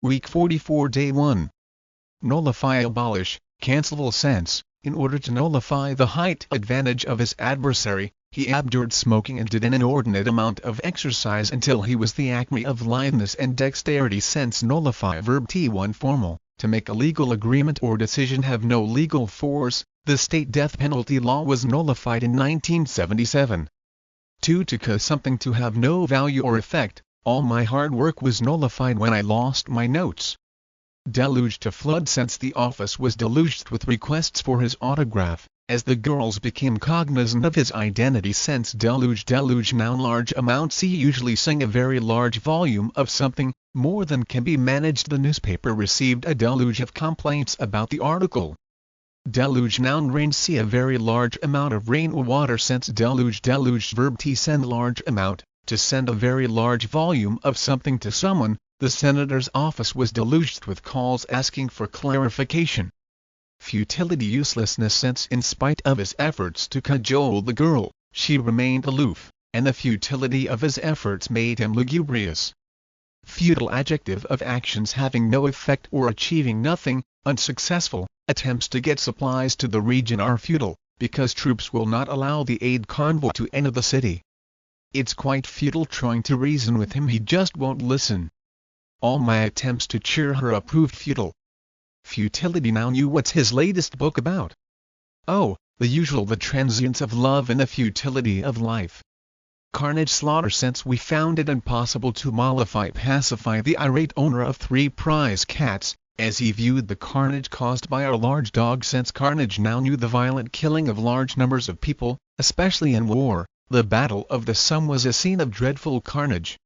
Week 44 Day 1. Nullify, abolish, cancel sense. In order to nullify the height advantage of his adversary, he abjured smoking and did an inordinate amount of exercise until he was the acme of litheness and dexterity. Sense nullify. Verb T1 Formal. To make a legal agreement or decision have no legal force, the state death penalty law was nullified in 1977. 2. To cause something to have no value or effect. All my hard work was nullified when I lost my notes. Deluge. To flood. Since the office was deluged with requests for his autograph, as the girls became cognizant of his identity. Sense deluge. Deluge. Noun. Large amount. See usually sing a very large volume of something, more than can be managed. The newspaper received a deluge of complaints about the article. Deluge. Noun. Rain. See a very large amount of rain or water. Sense deluge. Deluge. Verb T. Send. Large amount. To send a very large volume of something to someone. The senator's office was deluged with calls asking for clarification. Futility. Uselessness. Since in spite of his efforts to cajole the girl, she remained aloof, and the futility of his efforts made him lugubrious. Futile. Adjective of actions having no effect or achieving nothing, unsuccessful. Attempts to get supplies to the region are futile, because troops will not allow the aid convoy to enter the city. It's quite futile trying to reason with him, he just won't listen. All my attempts to cheer her up proved futile. Futility. Noun. You. What's his latest book about? Oh, the usual, the transience of love and the futility of life. Carnage. Slaughter. Since we found it impossible to pacify the irate owner of 3 prize cats, as he viewed the carnage caused by our large dog. Since carnage. Noun. You. The violent killing of large numbers of people, especially in war. The Battle of the Somme was a scene of dreadful carnage.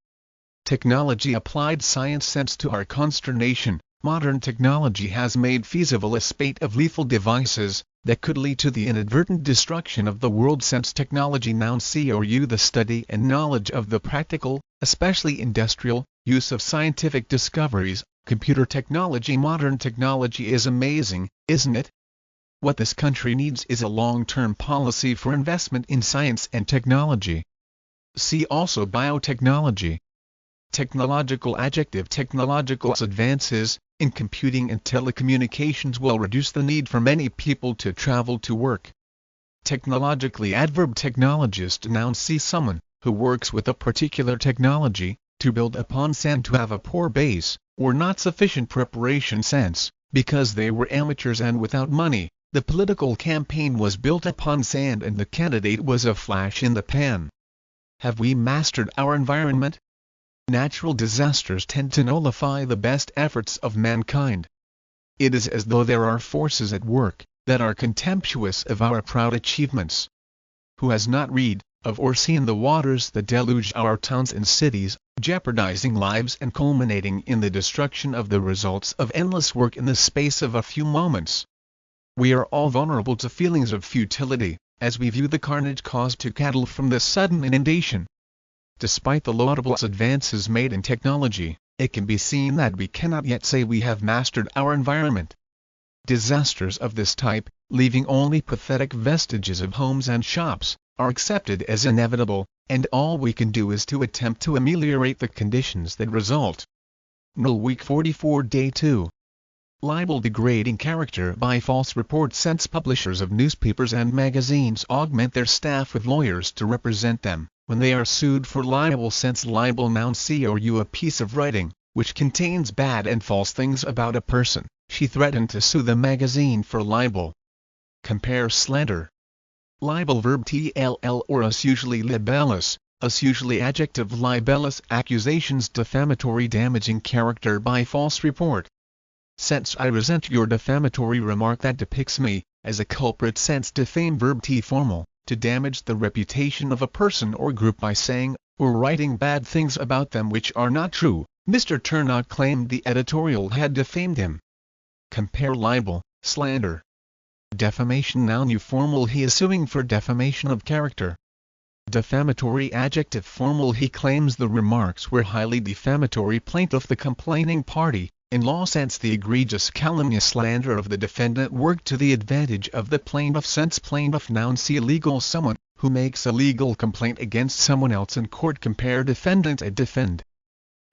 Technology. Applied science. Sense to our consternation, modern technology has made feasible a spate of lethal devices that could lead to the inadvertent destruction of the world. Sense technology. Noun. C or U. The study and knowledge of the practical, especially industrial, use of scientific discoveries, computer technology. Modern technology is amazing, isn't it? What this country needs is a long-term policy for investment in science and technology. See also biotechnology. Technological. Adjective. Technological advances in computing and telecommunications will reduce the need for many people to travel to work. Technologically. Adverb. Technologist. Noun. See someone who works with a particular technology to build upon. Sand. To have a poor base or not sufficient preparation. Sense because they were amateurs and without money, the political campaign was built upon sand and the candidate was a flash in the pan. Have we mastered our environment? Natural disasters tend to nullify the best efforts of mankind. It is as though there are forces at work that are contemptuous of our proud achievements. Who has not read of or seen the waters that deluge our towns and cities, jeopardizing lives and culminating in the destruction of the results of endless work in the space of a few moments? We are all vulnerable to feelings of futility, as we view the carnage caused to cattle from the sudden inundation. Despite the laudable advances made in technology, it can be seen that we cannot yet say we have mastered our environment. Disasters of this type, leaving only pathetic vestiges of homes and shops, are accepted as inevitable, and all we can do is to attempt to ameliorate the conditions that result. Null. Week 44 Day 2. Libel. Degrading character by false reports. Since publishers of newspapers and magazines augment their staff with lawyers to represent them when they are sued for libel. Since libel. Noun. C or U. A piece of writing which contains bad and false things about a person. She threatened to sue the magazine for libel. Compare slander. Libel. Verb tll or us. Usually libellus, us. Usually adjective. Libellus. Accusations. Defamatory. Damaging character by false report. Sense I resent your defamatory remark that depicts me as a culprit. Sense defame. Verb T formal. To damage the reputation of a person or group by saying or writing bad things about them which are not true. Mr. Turnock claimed the editorial had defamed him. Compare libel, slander. Defamation. Noun. U formal. He is suing for defamation of character. Defamatory. Adjective. Formal. He claims the remarks were highly defamatory. Plaintiff. The complaining party. In law. Sense the egregious calumnious slander of the defendant worked to the advantage of the plaintiff. Sense plaintiff. Noun. See legal. Someone who makes a legal complaint against someone else in court. Compare defendant and defend.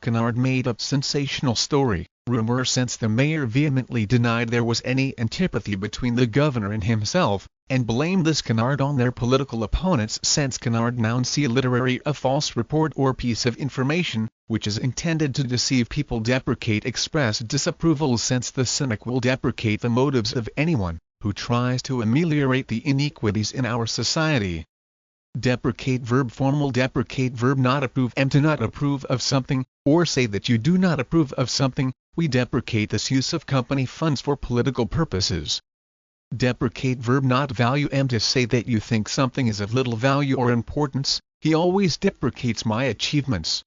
Canard. Made up sensational story. Rumor sense. The mayor vehemently denied there was any antipathy between the governor and himself, and blamed this canard on their political opponents. Sense canard noun. See literary. A false report or piece of information, which is intended to deceive people. Deprecate. Express disapproval. Sense. The cynic will deprecate the motives of anyone who tries to ameliorate the inequities in our society. Deprecate. Verb. Formal. Deprecate. Verb. Not approve. To not approve of something, or say that you do not approve of something. We deprecate this use of company funds for political purposes. Deprecate. Verb. Not value. To say that you think something is of little value or importance. He always deprecates my achievements.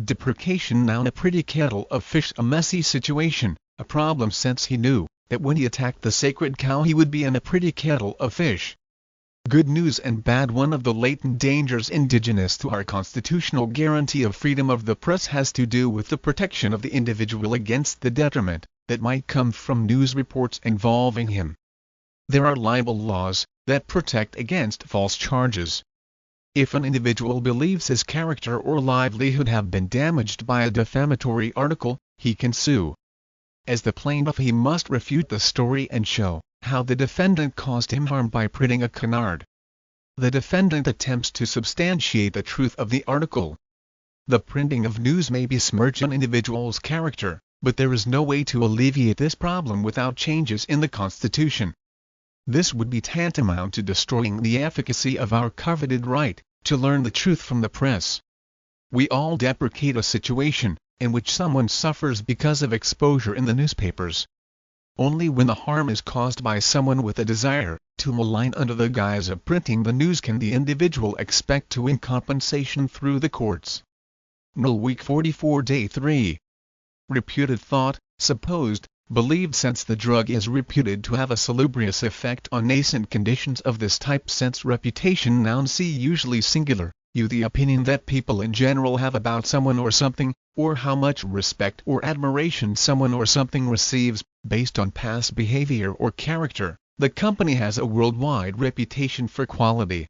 Deprecation. Noun. A pretty kettle of fish. A messy situation, a problem. Since he knew that when he attacked the sacred cow he would be in a pretty kettle of fish. Good news and bad. One of the latent dangers indigenous to our constitutional guarantee of freedom of the press has to do with the protection of the individual against the detriment that might come from news reports involving him. There are libel laws that protect against false charges. If an individual believes his character or livelihood have been damaged by a defamatory article, he can sue. As the plaintiff he must refute the story and show how the defendant caused him harm by printing a canard. The defendant attempts to substantiate the truth of the article. The printing of news may besmirch an individual's character, but there is no way to alleviate this problem without changes in the Constitution. This would be tantamount to destroying the efficacy of our coveted right to learn the truth from the press. We all deprecate a situation in which someone suffers because of exposure in the newspapers. Only when the harm is caused by someone with a desire to malign under the guise of printing the news can the individual expect to win compensation through the courts. Null. Week 44. Day 3. Reputed. Thought, supposed, believed. Since the drug is reputed to have a salubrious effect on nascent conditions of this type. Sense. Reputation. Noun. See usually singular. The opinion that people in general have about someone or something, or how much respect or admiration someone or something receives, based on past behavior or character. The company has a worldwide reputation for quality.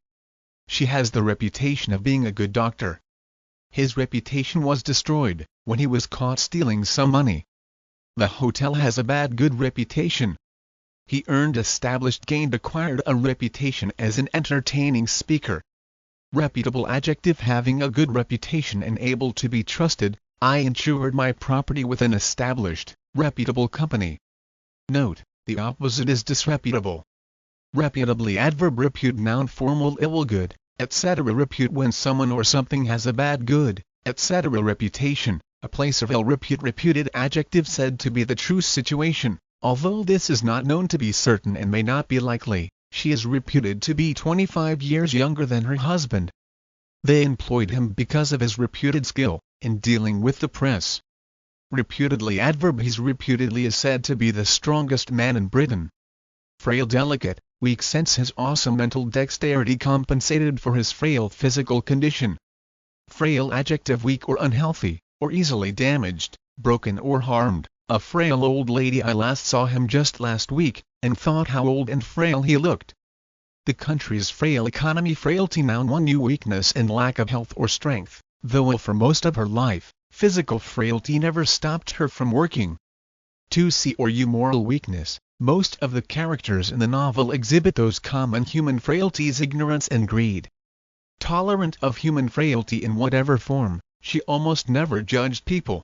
She has the reputation of being a good doctor. His reputation was destroyed when he was caught stealing some money. The hotel has a good reputation. He earned gained acquired a reputation as an entertaining speaker. Reputable. Adjective. Having a good reputation and able to be trusted. I insured my property with an established, reputable company. Note, the opposite is disreputable. Reputably. Adverb. Repute. Noun. Formal. Ill. Good, etc. Repute. When someone or something has a bad good, etc. Reputation, a place of ill repute. Reputed. Adjective. Said to be the true situation, although this is not known to be certain and may not be likely. She is reputed to be 25 years younger than her husband. They employed him because of his reputed skill in dealing with the press. Reputedly. Adverb. He's reputedly is said to be the strongest man in Britain. Frail. Delicate, weak. Sense. His awesome mental dexterity compensated for his frail physical condition. Frail. Adjective. Weak or unhealthy, or easily damaged, broken or harmed. A frail old lady. I last saw him just last week, and thought how old and frail he looked. The country's frail economy. Frailty. Noun. One new weakness and lack of health or strength, though for most of her life, physical frailty never stopped her from working. 2C or U. Moral weakness. Most of the characters in the novel exhibit those common human frailties: ignorance and greed. Tolerant of human frailty in whatever form, she almost never judged people.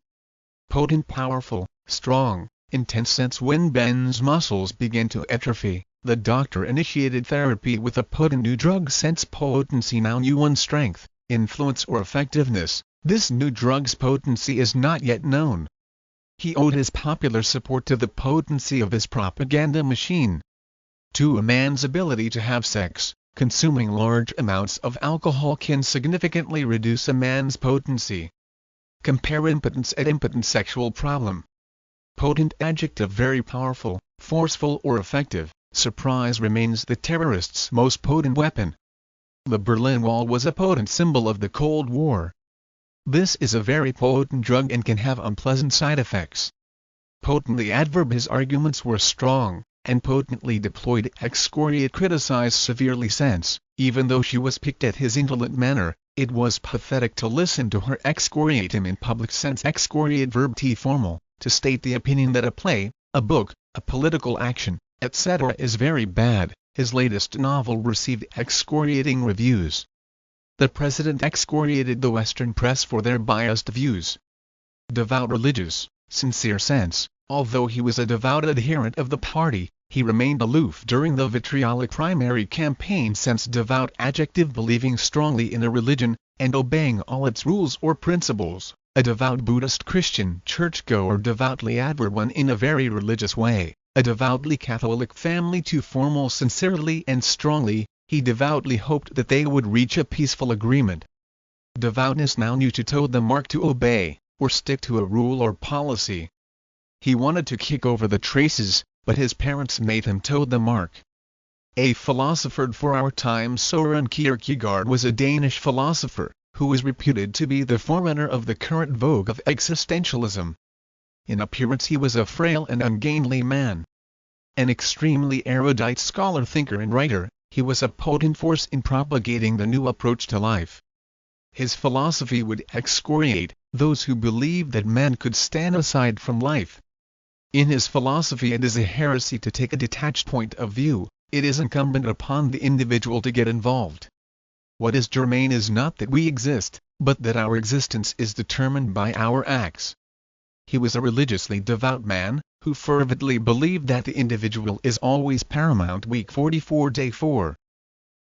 Potent. Powerful, strong, intense. Sense. When Ben's muscles began to atrophy, the doctor initiated therapy with a potent new drug. Sense. Potency. Noun. U1. Strength, influence or effectiveness. This new drug's potency is not yet known. He owed his popular support to the potency of his propaganda machine. 2. A man's ability to have sex. Consuming large amounts of alcohol can significantly reduce a man's potency. Compare impotence and impotent sexual problem. Potent. Adjective. Very powerful, forceful or effective. Surprise remains the terrorists' most potent weapon. The Berlin Wall was a potent symbol of the Cold War. This is a very potent drug and can have unpleasant side effects. Potently. Adverb. His arguments were strong, and potently deployed. Excoriate. Criticize severely. Sense. Even though she was piqued at his indolent manner, it was pathetic to listen to her excoriate him in public. Sense. Excoriate. Verb. T. Formal, to state the opinion that a play, a book, a political action, etc. is very bad. His latest novel received excoriating reviews. The president excoriated the Western press for their biased views. Devout religious, sincere sense. Although he was a devout adherent of the party, he remained aloof during the vitriolic primary campaign. Sense devout adjective believing strongly in a religion, and obeying all its rules or principles. A devout Buddhist Christian churchgoer devoutly advert one in a very religious way. A devoutly Catholic family too formal. Sincerely and strongly, he devoutly hoped that they would reach a peaceful agreement. Devoutness now knew to toe the mark, to obey, or stick to a rule or policy. He wanted to kick over the traces, but his parents made him toe the mark. A philosopher for our time. Søren Kierkegaard was a Danish philosopher, who is reputed to be the forerunner of the current vogue of existentialism. In appearance he was a frail and ungainly man. An extremely erudite scholar, thinker and writer, he was a potent force in propagating the new approach to life. His philosophy would excoriate those who believed that man could stand aside from life. In his philosophy it is a heresy to take a detached point of view. It is incumbent upon the individual to get involved. What is germane is not that we exist, but that our existence is determined by our acts. He was a religiously devout man, who fervently believed that the individual is always paramount. Week 44 Day 4.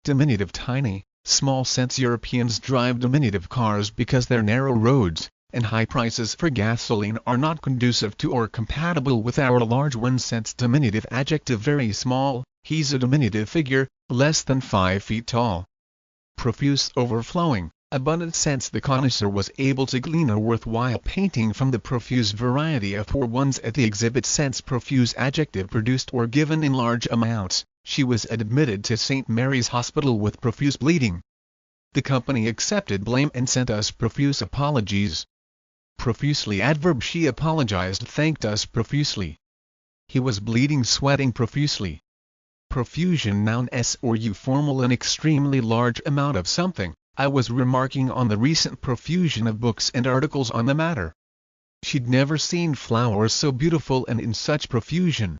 Diminutive. Tiny, small sense. Europeans drive diminutive cars because their narrow roads and high prices for gasoline are not conducive to or compatible with our large ones. Sense diminutive adjective very small. He's a diminutive figure, less than 5 feet tall. Profuse, overflowing, abundant. Sense the connoisseur was able to glean a worthwhile painting from the profuse variety of poor ones at the exhibit. Sense profuse adjective produced or given in large amounts. She was admitted to St. Mary's Hospital with profuse bleeding. The company accepted blame and sent us profuse apologies. Profusely adverb. She apologized, thanked us profusely. He was bleeding, sweating profusely. Profusion. Noun. S or U. Formal, an extremely large amount of something. I was remarking on the recent profusion of books and articles on the matter. She'd never seen flowers so beautiful and in such profusion.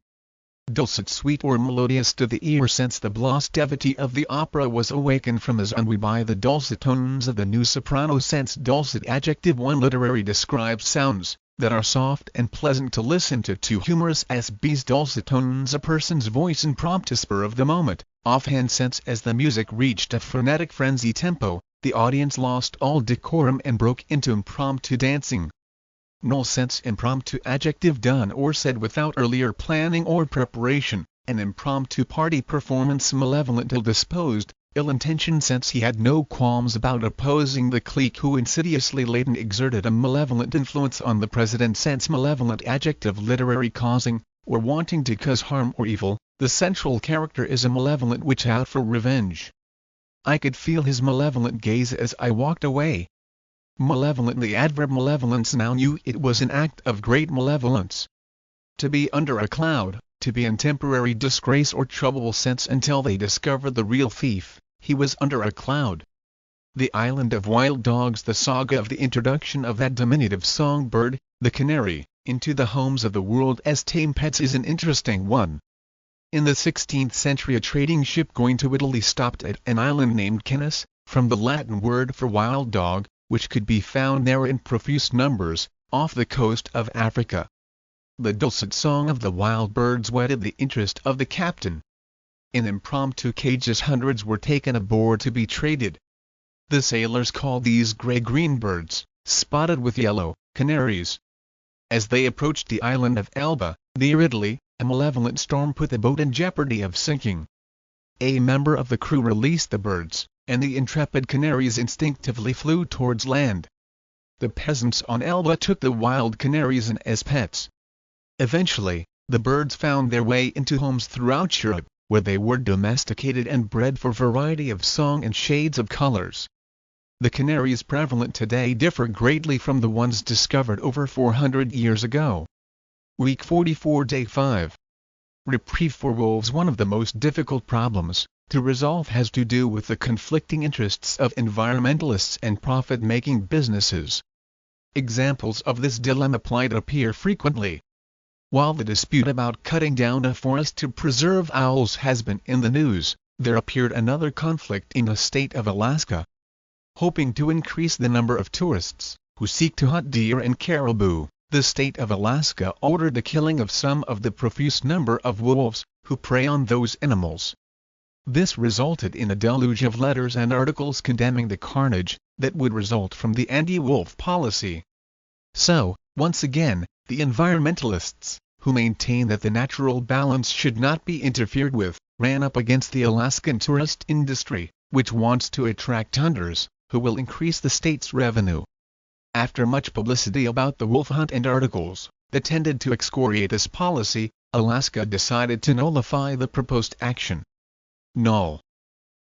Dulcet, sweet or melodious to the ear. Since the blase devotee of the opera was awakened from his ennui by the dulcet tones of the new soprano. Sense dulcet adjective 1. Literary describes sounds that are soft and pleasant to listen to. 2. Humorous as bees. Dulcet tones, a person's voice in prompt spur of the moment, offhand. Sense as the music reached a frenetic frenzy tempo, the audience lost all decorum and broke into impromptu dancing. Null. Sense impromptu adjective done or said without earlier planning or preparation, an impromptu party performance. Malevolent, ill-disposed, ill-intentioned. Sense he had no qualms about opposing the clique who insidiously laden exerted a malevolent influence on the president. Sense malevolent adjective literary, causing or wanting to cause harm or evil. The central character is a malevolent witch out for revenge. I could feel his malevolent gaze as I walked away. Malevolently adverb. Malevolence. Noun. U. It was an act of great malevolence. To be under a cloud, to be in temporary disgrace or trouble. Sense until they discovered the real thief, he was under a cloud. The Island of Wild Dogs. The saga of the introduction of that diminutive songbird, the canary, into the homes of the world as tame pets is an interesting one. In the 16th century a trading ship going to Italy stopped at an island named Canis, from the Latin word for wild dog, which could be found there in profuse numbers, off the coast of Africa. The dulcet song of the wild birds whetted the interest of the captain. In impromptu cages hundreds were taken aboard to be traded. The sailors called these gray-green birds, spotted with yellow, canaries. As they approached the island of Elba, near Italy, a malevolent storm put the boat in jeopardy of sinking. A member of the crew released the birds, and the intrepid canaries instinctively flew towards land. The peasants on Elba took the wild canaries in as pets. Eventually, the birds found their way into homes throughout Europe, where they were domesticated and bred for variety of song and shades of colors. The canaries prevalent today differ greatly from the ones discovered over 400 years ago. Week 44 Day 5. Reprieve for wolves. One of the most difficult problems to resolve has to do with the conflicting interests of environmentalists and profit-making businesses. Examples of this dilemma plight appear frequently. While the dispute about cutting down a forest to preserve owls has been in the news, there appeared another conflict in the state of Alaska. Hoping to increase the number of tourists who seek to hunt deer and caribou, the state of Alaska ordered the killing of some of the profuse number of wolves who prey on those animals. This resulted in a deluge of letters and articles condemning the carnage that would result from the anti-wolf policy. So, once again, the environmentalists, who maintain that the natural balance should not be interfered with, ran up against the Alaskan tourist industry, which wants to attract hunters, who will increase the state's revenue. After much publicity about the wolf hunt and articles that tended to excoriate this policy, Alaska decided to nullify the proposed action. Null.